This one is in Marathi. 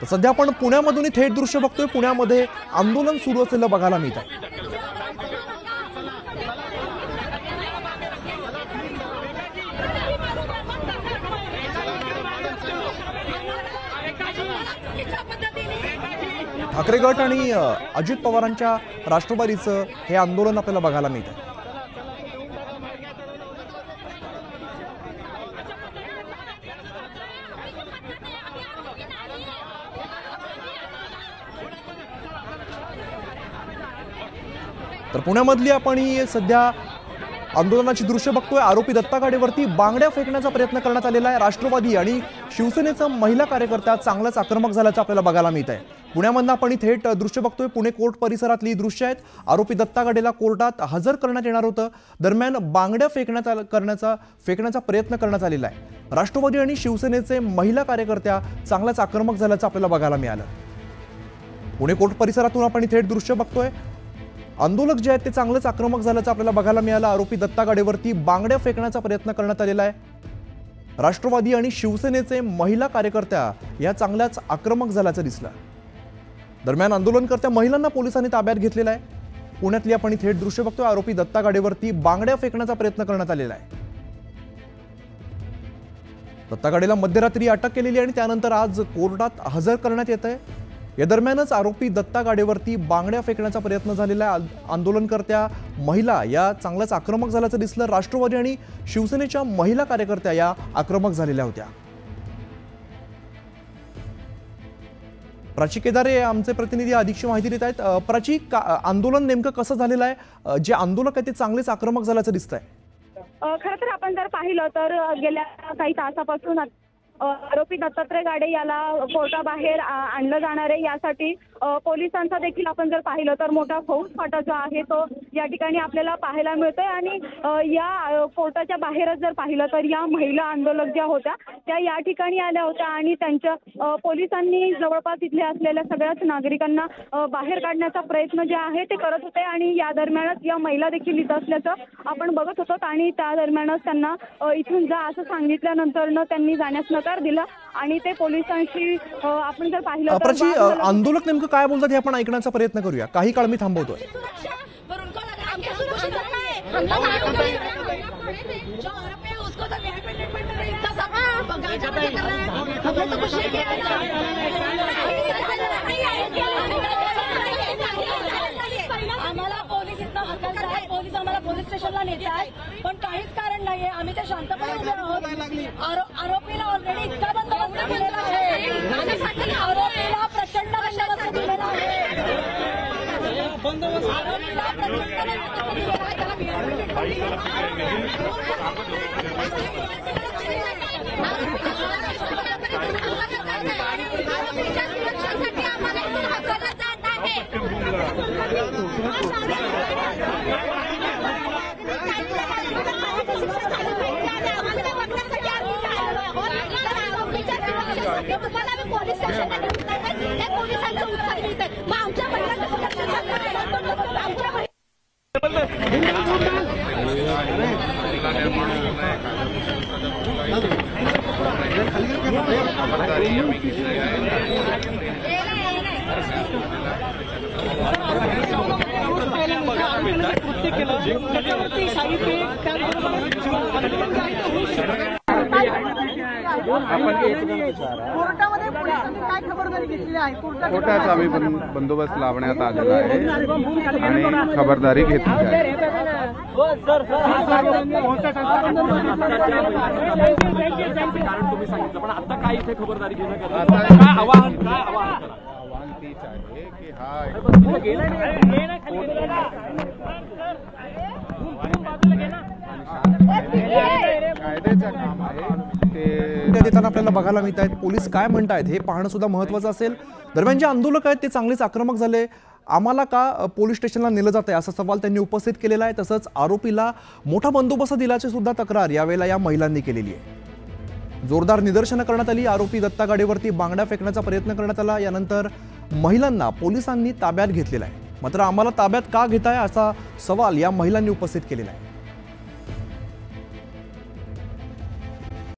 तर सध्या आपण पुण्यामधून थेट दृश्य बघतोय। पुण्यामध्ये आंदोलन सुरू असलेलं बघायला मिळत आहे। ठाकरे गट आणि अजित पवारांच्या राष्ट्रवादीचं हे आंदोलन आपल्याला बघायला मिळत आहे। तर पुण्यामधली आपण ही सध्या आंदोलनाची दृश्य बघतोय। आरोपी दत्ता गाडेवरती बांगड्या फेकण्याचा प्रयत्न करण्यात आलेला आहे। राष्ट्रवादी आणि शिवसेनेचा महिला कार्यकर्ता चांगलाच आक्रमक झाल्याचं आपल्याला बघायला मिळत आहे। पुण्यामधून आपण ही थेट दृश्य बघतोय। पुणे कोर्ट परिसरातली दृश्य आहेत। आरोपी दत्ता गाडेला कोर्टात हजर करण्यात येणार होतं। दरम्यान बांगड्या फेकण्याचा प्रयत्न करण्यात आलेला आहे। राष्ट्रवादी आणि शिवसेनेचे महिला कार्यकर्त्या चांगलाच आक्रमक झाल्याचं आपल्याला बघायला मिळालं। पुणे कोर्ट परिसरातून आपण ही थेट दृश्य बघतोय। आंदोलक जे आहेत ते चांगलेच आक्रमक झाल्याचं आपल्याला बघायला मिळालं। आरोपी दत्ता गाडेवरती बांगड्या फेकण्याचा प्रयत्न करण्यात आलेला आहे। राष्ट्रवादी आणि शिवसेनेचे महिला कार्यकर्त्या या चांगल्याच आक्रमक झाल्याचं दिसलं। दरम्यान आंदोलनकर्त्या महिलांना पोलिसांनी ताब्यात घेतलेला आहे। पुण्यातली आपण ही थेट दृश्य बघतोय। आरोपी दत्ता गाडेवरती बांगड्या फेकण्याचा प्रयत्न करण्यात आलेला आहे। दत्ता गाडेला मध्यरात्री अटक केलेली आणि त्यानंतर आज कोर्टात हजर करण्यात येत आहे। या दरम्यानच आरोपी दत्ता गाडेवरती बांगड्या फेकण्याचा प्रयत्न झालेला आहे। आंदोलनकर्त्या महिला या चांगल्याच आक्रमक झाल्याचं दिसलं। राष्ट्रवादी आणि शिवसेनेच्या महिला कार्यकर्त्या या आक्रमक झालेल्या होत्या। प्राची केदारे आमचे प्रतिनिधी अधिकची माहिती देत आहेत। प्राची, आंदोलन नेमकं कसं झालेलं आहे? जे आंदोलक आहेत ते चांगलेच आक्रमक झाल्याचं दिसतंय। खरं तर आपण जर पाहिलं तर गेल्या काही तासापासून आरोपी दत्तात्रय गाडे याला कोर्टाबाहेर आणलं जाणार आहे। यासाठी पोलिसांचा देखील आपण जर पाहिलं तर मोठा फौजफाटा जो आहे तो या ठिकाणी आपल्याला पाहायला मिळतोय। आणि या कोर्टाच्या बाहेरच जर पाहिलं तर या महिला आंदोलक ज्या होत्या त्या या ठिकाणी आल्या होत्या आणि त्यांच्या पोलिसांनी जवळपास इथले असलेल्या सगळ्याच नागरिकांना बाहेर काढण्याचा प्रयत्न जे आहे ते करत होते। आणि या दरम्यानच या महिला देखील इथं असल्याचं आपण बघत होतो आणि त्या दरम्यानच त्यांना इथून जा असं सांगितल्यानंतर त्यांनी जाण्यास नकार दिला आणि ते पोलिसांशी आपण जर पाहिलं तर आंदोलक नेमकं काय बोलतात हे आपण ऐकण्याचा प्रयत्न करूया। काही काळ मी थांबवतोय। पोलीस आम्हाला पोलीस स्टेशनला नेत आहेत पण काहीच कारण नाहीये। आम्ही ते शांतपणे उभे आहोत। आरोपीला ऑलरेडी इतका बंदोबस्त दिलेला आहे। आरोपीला प्रचंड बंदोबस्त दिलेला आहे। आरोपीला प्रचंड बंदोबस्त दिलेला आहे। आरोपीच्या सुरक्षेसाठी आम्हाला इथून हकललं जात आहे। तुम्हाला मी पोलीस स्टेशनला घेऊन पोलिसांचं उत्तर मिळतंय। मग आमच्या महिलांना कोर्टाचा आम्ही बंदोबस्त लावण्यात आलेला आहे आणि खबरदारी घेतली आहे। तुम्ही सांगितलं पण आता काय इथे खबरदारी घेणं आव्हान तीच आहे की हा कायद्याचं काम आहे ते देताना आपल्याला बघायला मिळत आहेत। पोलीस काय म्हणतायत हे पाहणं सुद्धा महत्त्वाचं असेल। दरम्यान जे आंदोलक आहेत ते चांगलेच आक्रमक झाले। आम्हाला का पोलीस स्टेशनला नेलं जात आहे असा सवाल त्यांनी उपस्थित केलेला आहे। तसंच आरोपीला मोठा बंदोबस्त दिल्याची सुद्धा तक्रार यावेळेला या महिलांनी केलेली आहे। जोरदार निदर्शनं करण्यात आली। आरोपी दत्ता गाडेवरती बांगड्या फेकण्याचा प्रयत्न करण्यात आला। यानंतर महिलांना पोलिसांनी ताब्यात घेतलेला आहे। मात्र आम्हाला ताब्यात का घेताय असा सवाल या महिलांनी उपस्थित केलेला आहे।